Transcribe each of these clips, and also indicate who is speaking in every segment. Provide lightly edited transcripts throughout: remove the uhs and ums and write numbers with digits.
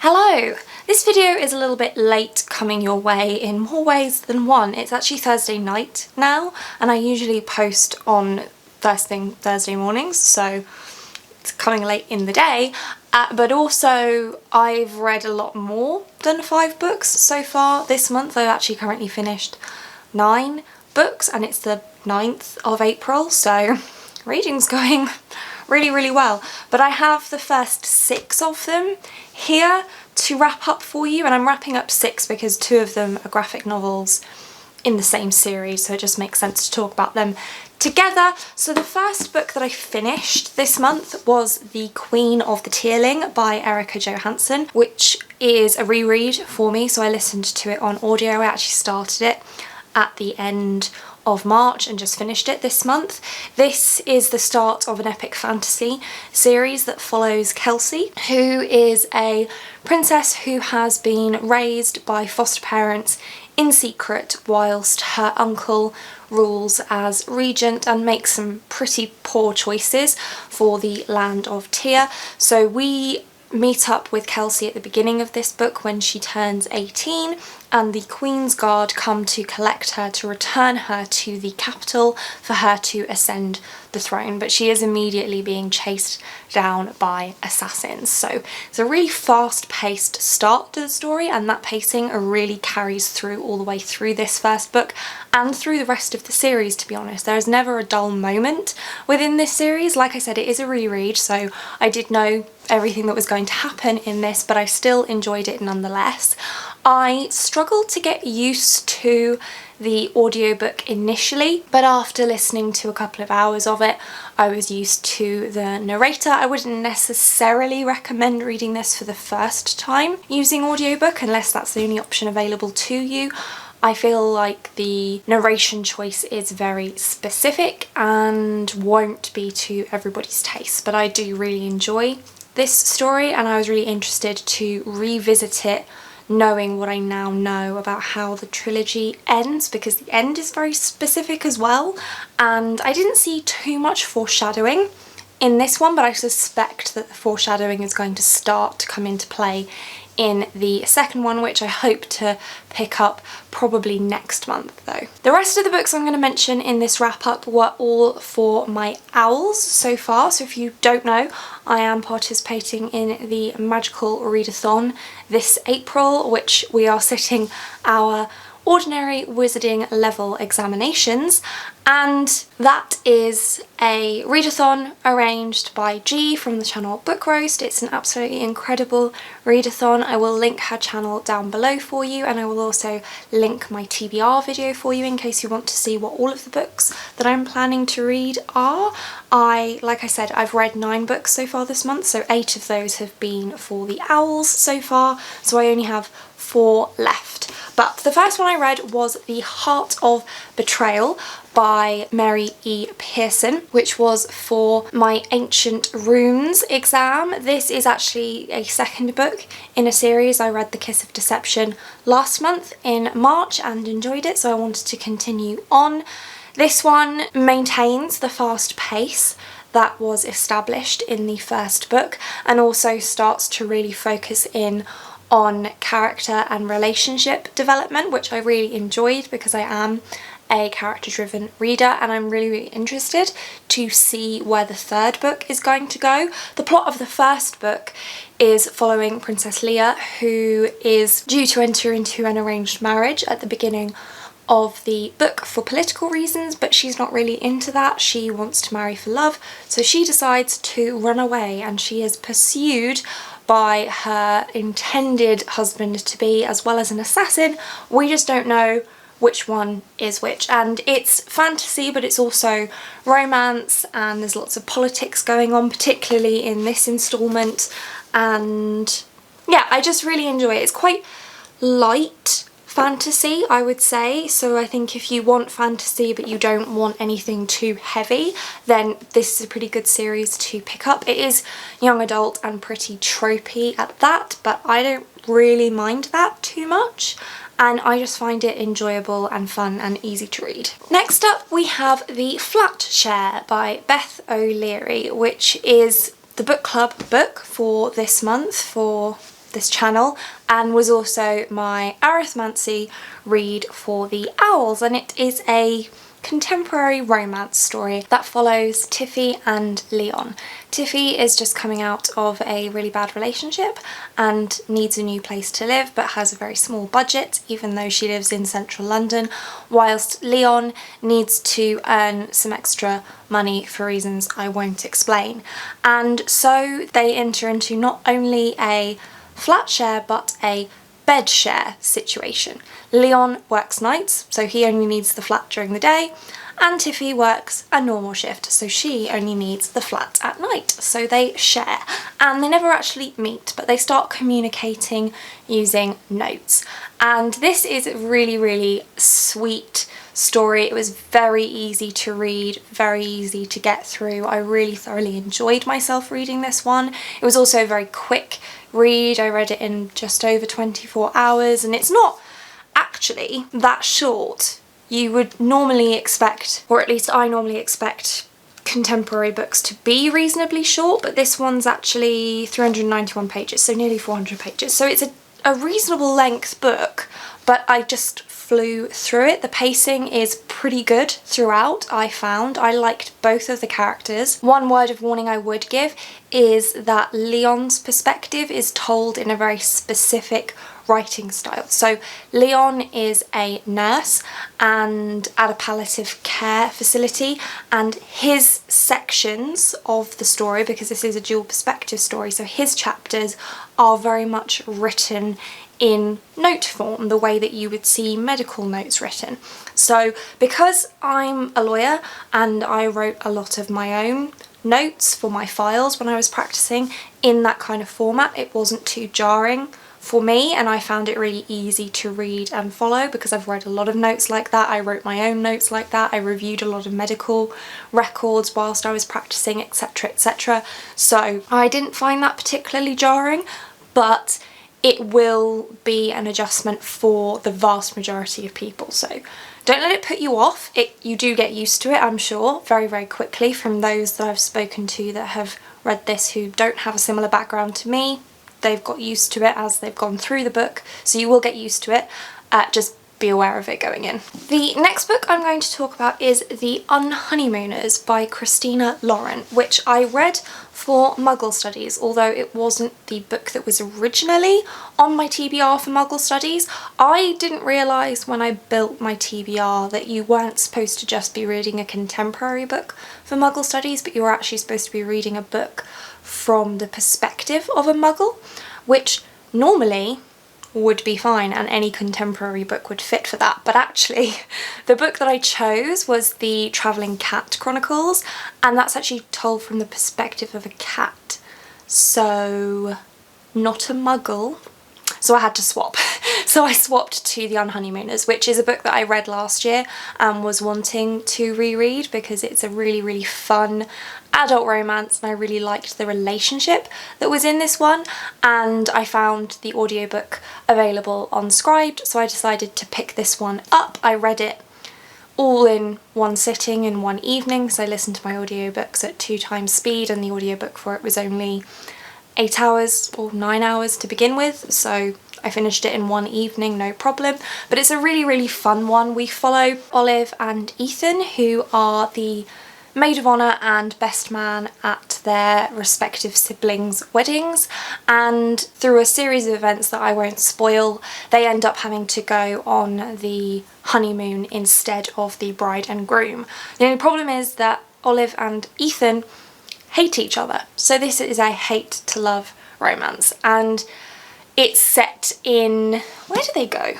Speaker 1: Hello! This video is a little bit late coming your way in more ways than one. It's actually Thursday night now, and I usually post on first thing Thursday mornings, so it's coming late in the day. But also I've read a lot more than 5 books so far this month. I've actually currently finished 9 books and it's the 9th of April, so reading's going really well. But I have the first 6 of them here to wrap up for you, and I'm wrapping up 6 because 2 of them are graphic novels in the same series, so it just makes sense to talk about them together. So the first book that I finished this month was The Queen of the Tearling by Erica Johansson, which is a reread for me, so I listened to it on audio. I actually started it at the end of March and just finished it this month. This is the start of an epic fantasy series that follows Kelsey, who is a princess who has been raised by foster parents in secret whilst her uncle rules as regent and makes some pretty poor choices for the land of Tear. So we meet up with Kelsey at the beginning of this book when she turns 18, and the Queen's Guard come to collect her to return her to the capital for her to ascend the throne, but she is immediately being chased down by assassins. So it's a really fast-paced start to the story, and that pacing really carries through all the way through this first book and through the rest of the series, to be honest. There is never a dull moment within this series. Like I said, it is a reread, so I did know everything that was going to happen in this, but I still enjoyed it nonetheless. I struggled to get used to the audiobook initially, but after listening to a couple of hours of it, I was used to the narrator. I wouldn't necessarily recommend reading this for the first time using audiobook unless that's the only option available to you. I feel like the narration choice is very specific and won't be to everybody's taste, but I do really enjoy this story, and I was really interested to revisit it knowing what I now know about how the trilogy ends, because the end is very specific as well, and I didn't see too much foreshadowing in this one, but I suspect that the foreshadowing is going to start to come into play in the second one, which I hope to pick up probably next month though. The rest of the books I'm going to mention in this wrap up were all for my OWLS so far, so if you don't know, I am participating in the Magical Readathon this April, which we are sitting our ordinary wizarding level examinations, and that is a readathon arranged by G from the channel Book Roast. It's an absolutely incredible readathon. I will link her channel down below for you, and I will also link my TBR video for you in case you want to see what all of the books that I'm planning to read are. Like I said, I've read 9 books so far this month, so 8 of those have been for the OWLS so far, so I only have 4 left. But the first one I read was The Heart of Betrayal by Mary E. Pearson, which was for my Ancient Runes exam. This is actually a second book in a series. I read The Kiss of Deception last month in March and enjoyed it, so I wanted to continue on. This one maintains the fast pace that was established in the first book, and also starts to really focus in on character and relationship development, which I really enjoyed because I am a character-driven reader, and I'm really interested to see where the third book is going to go. The plot of the first book is following Princess Leia, who is due to enter into an arranged marriage at the beginning of the book for political reasons, but she's not really into that. She wants to marry for love, so she decides to run away, and she is pursued by her intended husband-to-be as well as an assassin. We just don't know which one is which, and it's fantasy but it's also romance, and there's lots of politics going on, particularly in this installment, and yeah, I just really enjoy it. It's quite light fantasy, I would say, so I think if you want fantasy but you don't want anything too heavy, then this is a pretty good series to pick up. It is young adult and pretty tropey at that, but I don't really mind that too much, and I just find it enjoyable and fun and easy to read. Next up we have the Flatshare by Beth O'Leary, which is the book club book for this month for this channel, and was also my arithmancy read for the OWLS, and it is a contemporary romance story that follows Tiffy and Leon. Tiffy is just coming out of a really bad relationship and needs a new place to live, but has a very small budget even though she lives in central London, whilst Leon needs to earn some extra money for reasons I won't explain. And so they enter into not only a flat share but a bed share situation. Leon works nights, so he only needs the flat during the day, and Tiffy works a normal shift, so she only needs the flat at night. So they share, and they never actually meet, but they start communicating using notes. And this is a really, really sweet story. It was very easy to read, very easy to get through. I really thoroughly enjoyed myself reading this one. It was also a very quick read. I read it in just over 24 hours, and it's not actually that short. You would normally expect, or at least I normally expect, contemporary books to be reasonably short, but this one's actually 391 pages, so nearly 400 pages. So it's a reasonable length book, but I just flew through it. The pacing is pretty good throughout, I found. I liked both of the characters. One word of warning I would give is that Leon's perspective is told in a very specific writing style. So Leon is a nurse and at a palliative care facility, and his sections of the story, because this is a dual perspective story, so his chapters are very much written in note form, the way that you would see medical notes written. So because I'm a lawyer and I wrote a lot of my own notes for my files when I was practicing in that kind of format, it wasn't too jarring for me, and I found it really easy to read and follow because I've read a lot of notes like that. I wrote my own notes like that. I reviewed a lot of medical records whilst I was practicing, etc, etc. So I didn't find that particularly jarring, but it will be an adjustment for the vast majority of people. So don't let it put you off. You do get used to it, I'm sure, very, very quickly from those that I've spoken to that have read this who don't have a similar background to me. They've got used to it as they've gone through the book, so you will get used to it. Just be aware of it going in. The next book I'm going to talk about is The Unhoneymooners by Christina Lauren, which I read for Muggle Studies, although it wasn't the book that was originally on my TBR for Muggle Studies. I didn't realise when I built my TBR that you weren't supposed to just be reading a contemporary book for Muggle Studies, but you were actually supposed to be reading a book from the perspective of a Muggle, which normally would be fine and any contemporary book would fit for that. But actually the book that I chose was the Travelling Cat Chronicles, and that's actually told from the perspective of a cat, so not a Muggle. So I had to swap. So I swapped to The Unhoneymooners, which is a book that I read last year and was wanting to reread because it's a really, really fun adult romance, and I really liked the relationship that was in this one, and I found the audiobook available on Scribd, so I decided to pick this one up. I read it all in one sitting in one evening, so I listened to my audiobooks at 2 times speed, and the audiobook for it was only 8 hours or 9 hours to begin with, so I finished it in one evening, no problem. But it's a really, really fun one. We follow Olive and Ethan, who are the maid of honour and best man at their respective siblings' weddings, and through a series of events that I won't spoil, they end up having to go on the honeymoon instead of the bride and groom. The only problem is that Olive and Ethan hate each other, so this is a hate to love romance, and it's set in, where do they go?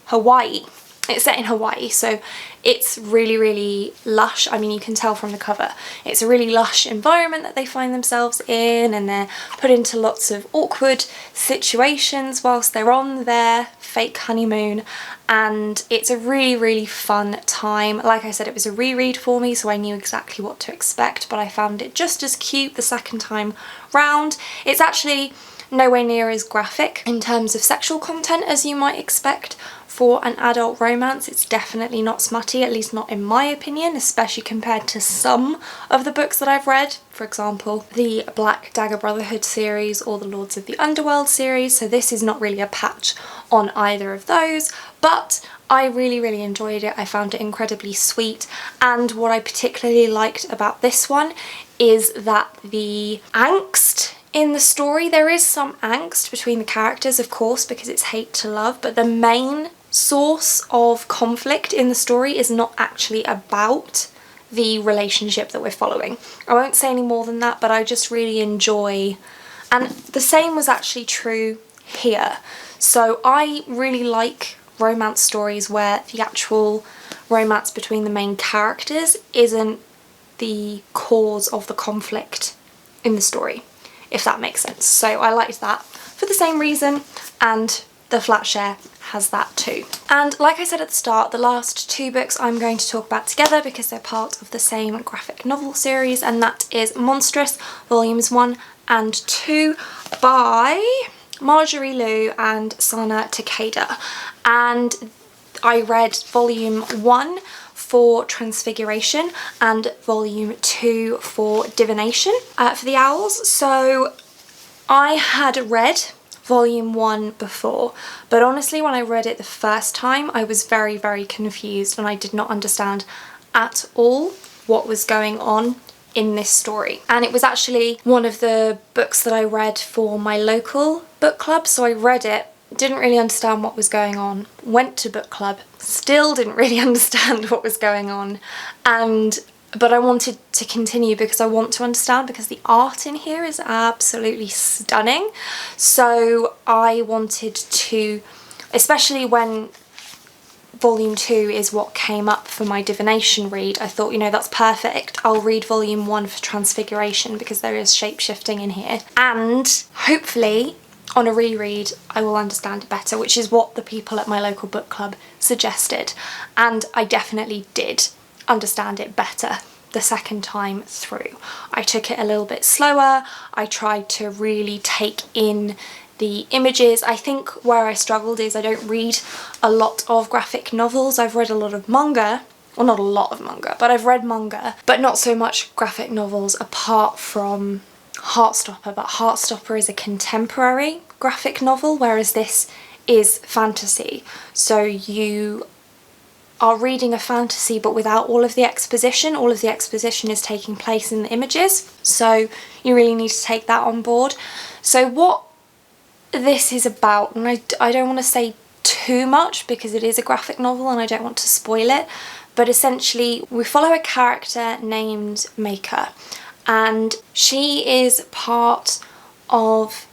Speaker 1: Hawaii. It's set in Hawaii, so it's really, really lush. I mean, you can tell from the cover. It's a really lush environment that they find themselves in, and they're put into lots of awkward situations whilst they're on their fake honeymoon, and it's a really, really fun time. Like I said, it was a reread for me, so I knew exactly what to expect, but I found it just as cute the second time round. It's actually nowhere near as graphic in terms of sexual content as you might expect For an adult romance, it's definitely not smutty, at least not in my opinion, especially compared to some of the books that I've read. For example, the Black Dagger Brotherhood series or the Lords of the Underworld series, so this is not really a patch on either of those, but I really enjoyed it. I found it incredibly sweet, and what I particularly liked about this one is that the angst in the story, there is some angst between the characters, of course, because it's hate to love, but the main source of conflict in the story is not actually about the relationship that we're following. I won't say any more than that, but I just really enjoy, and the same was actually true here. So I really like romance stories where the actual romance between the main characters isn't the cause of the conflict in the story, if that makes sense. So I liked that for the same reason, and the Flatshare has that too. And like I said at the start, the last two books I'm going to talk about together because they're part of the same graphic novel series, and that is Monstrous volumes 1 and 2 by Marjorie Liu and Sana Takeda. And I read volume 1 for Transfiguration and volume 2 for Divination for the OWLS. So I had read volume 1 before, but honestly when I read it the first time I was very confused, and I did not understand at all what was going on in this story. And it was actually one of the books that I read for my local book club, so I read it, didn't really understand what was going on, went to book club, still didn't really understand what was going on, but I wanted to continue because I want to understand, because the art in here is absolutely stunning. So I wanted to, especially when volume 2 is what came up for my divination read, I thought, you know, that's perfect. I'll read volume 1 for Transfiguration because there is shape-shifting in here, and hopefully on a reread I will understand it better, which is what the people at my local book club suggested, and I definitely did understand it better the second time through. I took it a little bit slower, I tried to really take in the images. I think where I struggled is I don't read a lot of graphic novels. I've read a lot of manga, well not a lot of manga, but I've read manga, but not so much graphic novels apart from Heartstopper, but Heartstopper is a contemporary graphic novel, whereas this is fantasy. So you are reading a fantasy but without all of the exposition. All of the exposition is taking place in the images, so you really need to take that on board. So what this is about, and I don't want to say too much because it is a graphic novel and I don't want to spoil it, but essentially we follow a character named Maker, and she is part of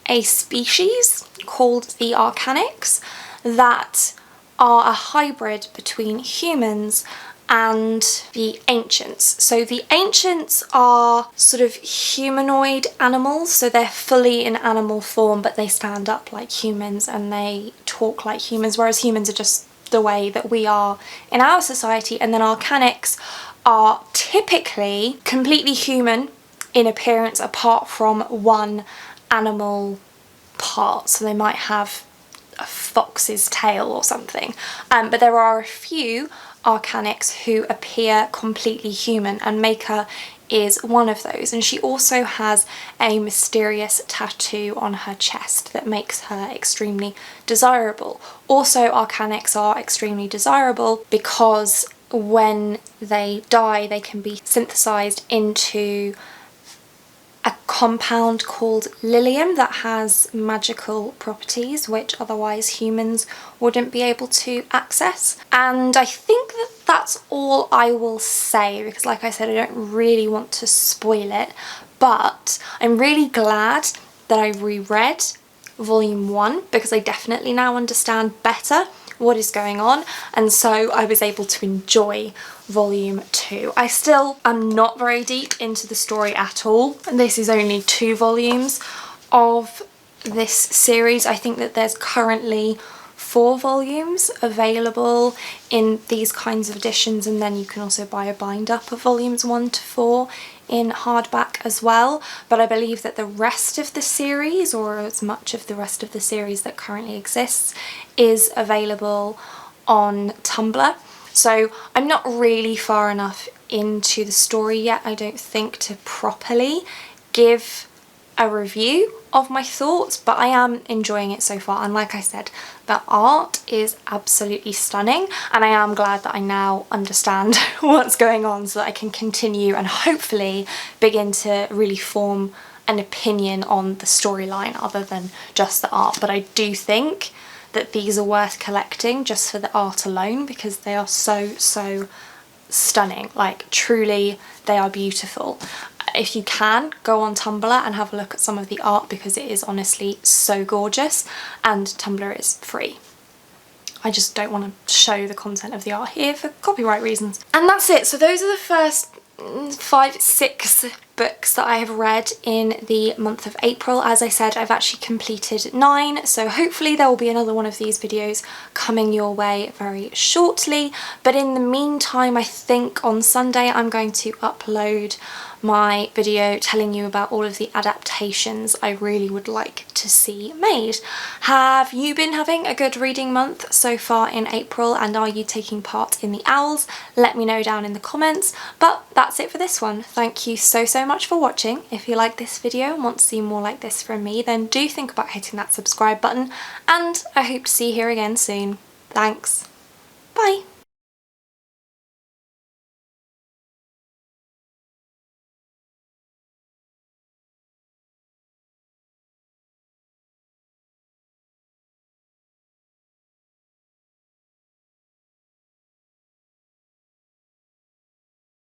Speaker 1: a species called the Arcanics that are a hybrid between humans and the ancients. So the ancients are sort of humanoid animals, so they're fully in animal form but they stand up like humans and they talk like humans, whereas humans are just the way that we are in our society. And then Arcanics are typically completely human in appearance apart from one animal part, so they might have a fox's tail or something, but there are a few Arcanics who appear completely human, and Maker is one of those, and she also has a mysterious tattoo on her chest that makes her extremely desirable. Also, Arcanics are extremely desirable because when they die they can be synthesized into a compound called Lilium that has magical properties which otherwise humans wouldn't be able to access. And I think that that's all I will say because, like I said, I don't really want to spoil it, but I'm really glad that I reread volume 1 because I definitely now understand better what is going on, and so I was able to enjoy volume 2. I still am not very deep into the story at all, and this is only 2 volumes of this series. I think that there's currently 4 volumes available in these kinds of editions, and then you can also buy a bind up of volumes 1 to 4 in hardback as well, but I believe that the rest of the series, or as much of the rest of the series that currently exists, is available on Tumblr. So I'm not really far enough into the story yet, I don't think, to properly give a review of my thoughts, but I am enjoying it so far. And like I said, the art is absolutely stunning, and I am glad that I now understand what's going on so that I can continue and hopefully begin to really form an opinion on the storyline other than just the art. But I do think that these are worth collecting just for the art alone, because they are so stunning. Like, truly, they are beautiful. If you can, go on Tumblr and have a look at some of the art, because it is honestly so gorgeous, and Tumblr is free. I just don't want to show the content of the art here for copyright reasons. And that's it. So those are the first 5-6 books that I have read in the month of April. As I said, I've actually completed 9, so hopefully there will be another one of these videos coming your way very shortly. But in the meantime, I think on Sunday I'm going to upload my video telling you about all of the adaptations I really would like to see made. Have you been having a good reading month so far in April, and are you taking part in the OWLS? Let me know down in the comments. But that's it for this one. Thank you so much for watching. If you like this video and want to see more like this from me, then do think about hitting that subscribe button, and I hope to see you here again soon. Thanks. Bye.